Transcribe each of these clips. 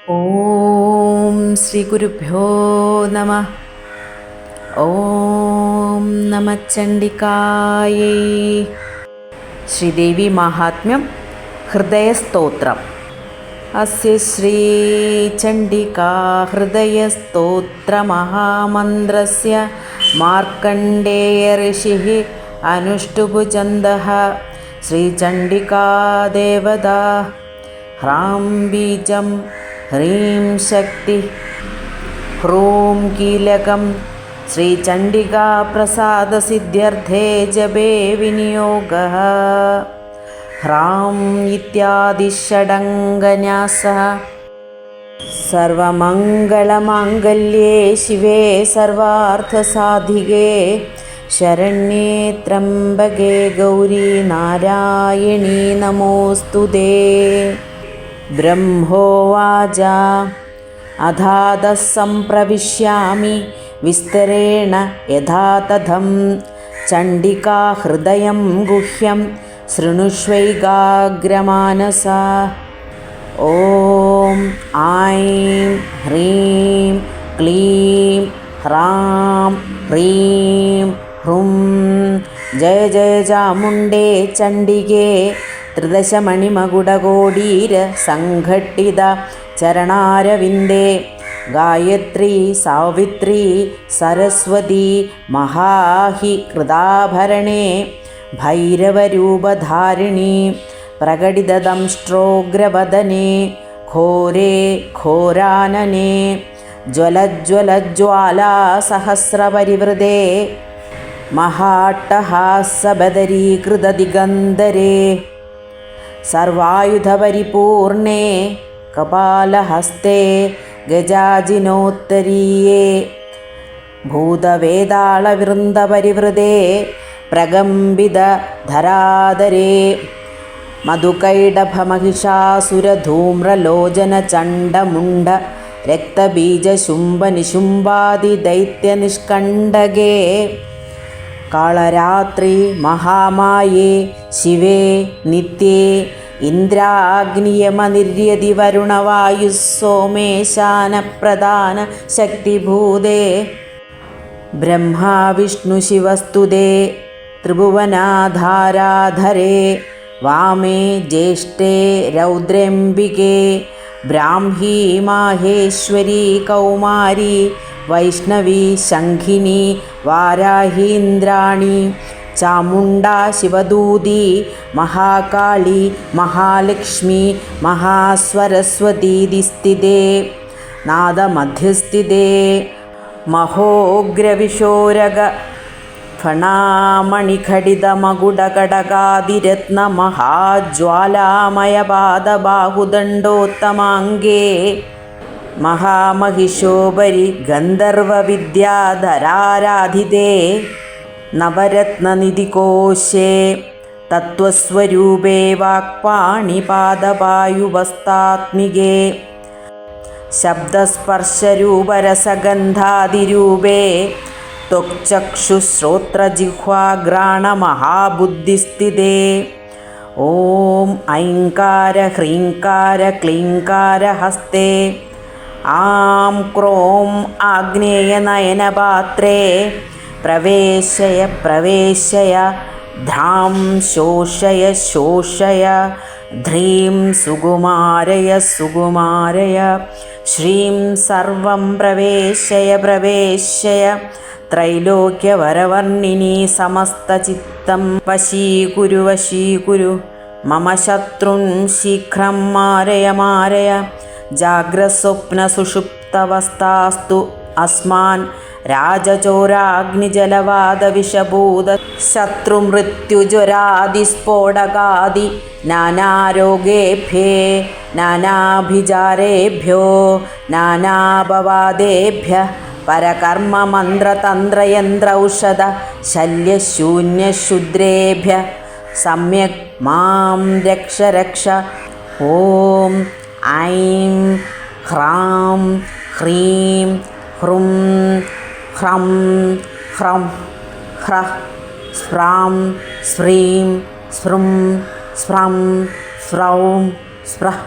ഓം ശ്രീ ഗുരുഭ്യോ നമഃ. ഓം നമഃചണ്ഡികായൈ. ശ്രീദേവി മാഹാത്മ്യം ഹൃദയസ്തോത്രം. അസ്യ ശ്രീ ചണ്ഡികാ ഹൃദയസ്തോത്രമഹാമന്ത്രസ്യ മാർക്കണ്ഡേയ ഋഷിഃ അനുഷ്ടുഭുചന്ദഃ ശ്രീചണ്ഡികാ ദേവതാ. ഹ്രാം ബീജം, ഹ്രീം ശക്തി, ഹ്രൂം കീലകം. ശ്രീചണ്ഡികാ പ്രസാദസിദ്ധ്യർത്ഥേ ജപേ വിനിയോഗഃ. ഹ്രാം ഇത്യാദി ഷഡംഗന്യാസഃ. സർവമംഗളമാംഗല്യേ ശിവേ സർവാർത്ഥസാധികേ ശരണ്യേ ത്രംബകേ ഗൗരി നാരായണീ നമോസ്തുതേ. ബ്രഹ്മോവാച അഥാതഃ സംപ്രവിശ്യാമി വിസ്തരേണ യഥാ തഥം ചണ്ഡികാ ഹൃദയം ഗുഹ്യം ശൃണുഷ്വൈകാഗ്രമാനസാ. ഓം ഐം ഹ്രീം ക്ലീം ഹ്രാം ഹ്രീം ഹ്രൂം. ജയ ജയ ചാമുണ്ഡേ ചണ്ഡികേ ത്രിദശമണിമകുടകോടീര സംഘട്ടിത ചരണാരവിന്ദേ. ഗായത്രി സാവിത്രി സരസ്വതി മഹാഹി കൃതാഭരണേ. ഭൈരവരൂപധാരിണി പ്രകടിതദംഷ്ട്രോഗ്രവദനേ. ഘോരേ ഘോരാനനേ ജ്വലജ്വലജ്വാലാ സഹസ്രപരിവൃതേ. മഹാട്ടഹാസബദരീകൃതദിഗന്ധരേ. സർവായുധപരിപൂർണേ കപാലഹസ്തേ ഗജാജിനോത്തരീയേ. ഭൂതവേതാളവൃന്ദപരിവൃതേ പ്രകമ്പിതധരാധരേ. മധുകൈടഭമഹിഷാസുരധൂമ്രലോചനചണ്ഡമുണ്ഡ രക്തബീജശുംഭനിശുംഭാദിദൈത്യനിഷ്കണ്ഠകേ. കാളരാത്രി മഹാമായേ ശിവേ നിത്യേ. ഇന്ദ്രാഗ്നിയമനിര്യതി വരുണവായുസ്സോമേശാനപ്രധാന ശക്തിഭൂതേ. ബ്രഹ്മാ വിഷ്ണു ശിവസ്തുതേ ത്രിഭുവനാധാരാധരേ. വാമേ ജ്യേഷ്ഠേ രൗദ്രംബികേ. ബ്രാഹ്മീ മാഹേശ്വരീ കൗമാരി വൈഷ്ണവീ ശംഖിനി വാരാഹീന്ദ്രാണി. ചാമുണ്ഡാ ശിവദൂതി മഹാകാളി മഹാലക്ഷ്മി മഹാസ്വരസ്വതീതി സ്ഥിതേ. നാദമധ്യസ്ഥിതേ മഹോഗ്രവിശോരക ഫണാമണിഖടിതമകുടകടകാതിരത്നമഹാജ്വാലാമയപാദബാഹുദണ്ഡോത്തമാംഗേ. മഹാമഹിഷോപരി ഗന്ധർവവിദ്യാധരാരാധിതേ. നവരത്നനിധികോശേ തത്വസ്വരൂപേ വാക്പാണിപാദപായുവസ്താത്മികേ. ശബ്ദസ്പർശരൂപരസഗന്ധാദിരൂപേ ത്വക്ചക്ഷുശ്രോത്രജിഹ്വാഘ്രാണമഹാബുദ്ധിസ്ഥിതേ. ഓം ഐങ്കാര ഹ്രീങ്കാര ക്ലീങ്കാരഹസ്തേ. ആം ക്രോം ആഗ്നേയനയനപാത്രേ. പ്രവേശയ പ്രവേശയ ധാം ശോഷയ ശോഷയ ധ്രീം സുകുമാരയ സുകുമാരയ. ശ്രീം സർവം പ്രവേശയ പ്രവേശയ. ത്രൈലോക്യവരവർണിനി സമസ്തചിത്തം വശീകുരു വശീകുരു. മമ ശത്രുൻ ശീഘ്രം മാരയ മാരയ. ജാഗ്രസ്വപ്നസുഷുപ്തവസ്ഥാസ്തു അസ്മാൻ രാജചോരാഗ്നിജലവാദവിഷഭൂത ശത്രുമൃത്യുജ്വരാദിസ്ഫോടകാദി നാനാരോഗേഭ്യേ നാനാഭിചാരേഭ്യോ നാനാപവാദേഭ്യഃ പരകർമ്മമന്ത്രതന്ത്രയന്ത്രൗഷധ ശല്യശൂന്യശൂദ്രേഭ്യഃ സമ്യക് മാം രക്ഷ രക്ഷ. ഓം ഐം ഹ്രാം ഹ്രീം ഹ്രും ഹ്രം ഹ്രം ഹ്രഃ സ്ഫ്രാം സ്ഫ്രീം സ്ഫ്രും സ്ഫ്രം സ്ഫ്രൗം സ്ഫ്രഃ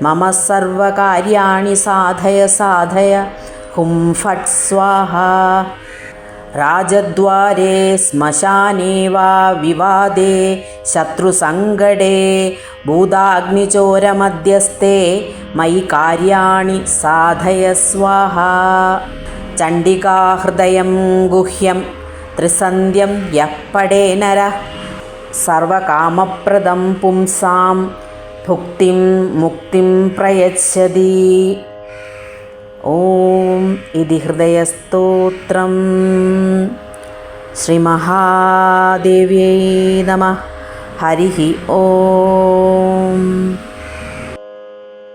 മമ സർവകാര്യാണി സാധയ സാധയ ഹും ഫട്ട് സ്വാഹ. രാജദ്വാരേ ശ്മശാനേ വാ വിവാദേ ശത്രുസങ്കടേ ഭൂതാഗ്നിചോരമധ്യസ്ഥേ മയി കാര്യാണി സാധയ സ്വാഹ. ചണ്ഡികാഹൃദയം ഗുഹ്യം ത്രിസന്ധ്യം യഃ പഠേ നരഃ സർവകാമപ്രദം പുംസാം ഭുക്തിം മുക്തിം പ്രയച്ഛതി. ഓം ഇതി ഹൃദയസ്തോത്രം. ശ്രീമഹാദേവ്യൈ നമഃ. ഹരി ഓം.